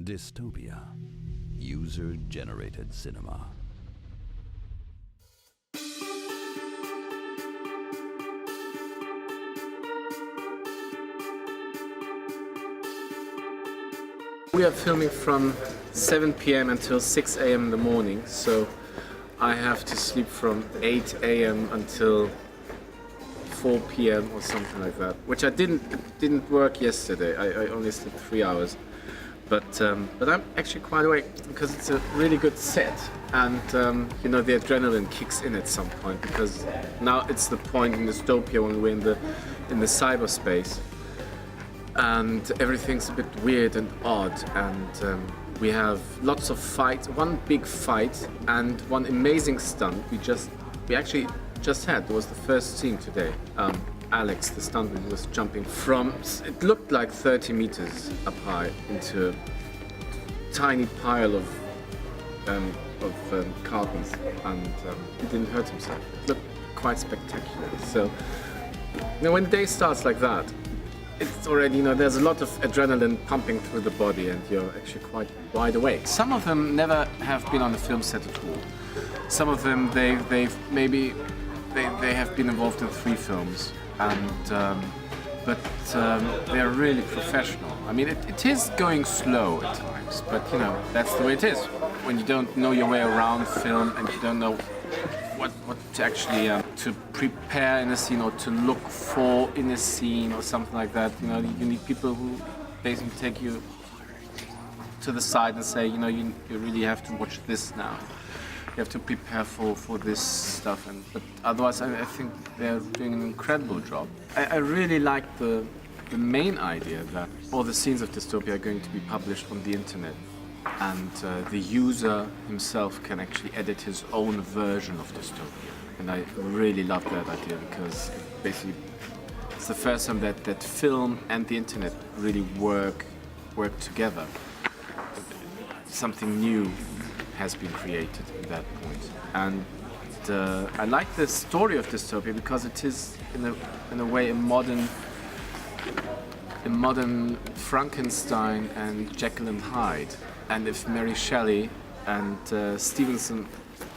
Dystopia. User-generated cinema. We are filming from 7 p.m. until 6 a.m. in the morning, so I have to sleep from 8 a.m. until 4 p.m. or something like that, which I didn't work yesterday. I only slept 3 hours, but I'm actually quite awake because it's a really good set, and you know, the adrenaline kicks in at some point because now it's the point in dystopia when we're in the cyberspace. And everything's a bit weird and odd, and we have lots of fights, one big fight and one amazing stunt we actually just had. There was the first scene today. Alex, the stuntman, was jumping from, it looked like 30 meters up high into a tiny pile of cartons, and he didn't hurt himself. It looked quite spectacular. So, you know, when the day starts like that, it's already, you know, there's a lot of adrenaline pumping through the body and you're actually quite wide awake. Some of them never have been on a film set at all. Some of them, they have been involved in 3 films, and but they're really professional. I mean, it is going slow at times, but you know, that's the way it is. When you don't know your way around film and you don't know what to actually to prepare in a scene or to look for in a scene or something like that. You know, you need people who basically take you to the side and say, you know, you really have to watch this now. You have to prepare for this stuff, but otherwise I think they're doing an incredible job. I really like the main idea that all the scenes of dystopia are going to be published on the internet, and the user himself can actually edit his own version of dystopia. And I really love that idea because basically it's the first time that film and the internet really work together. Something new has been created at that point. And I like the story of dystopia because it is in a way a modern Frankenstein and Jekyll and Hyde. And if Mary Shelley and Stevenson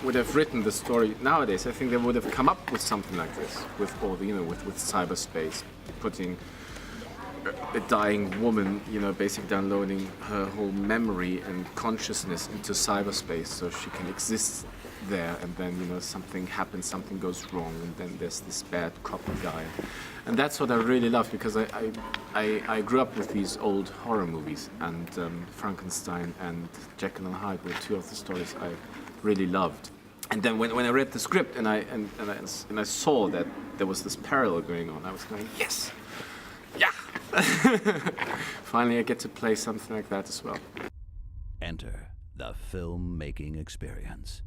would have written the story nowadays, I think they would have come up with something like this, with all the, you know, with cyberspace, putting a dying woman, you know, basically downloading her whole memory and consciousness into cyberspace so she can exist there, and then, you know, something happens, something goes wrong, and then there's this bad copy guy. And that's what I really love, because I grew up with these old horror movies, and Frankenstein and Jekyll and Hyde were 2 of the stories I really loved. And then when I read the script and I saw that there was this parallel going on, I was going, yes, yeah. Finally, I get to play something like that as well. Enter the filmmaking experience.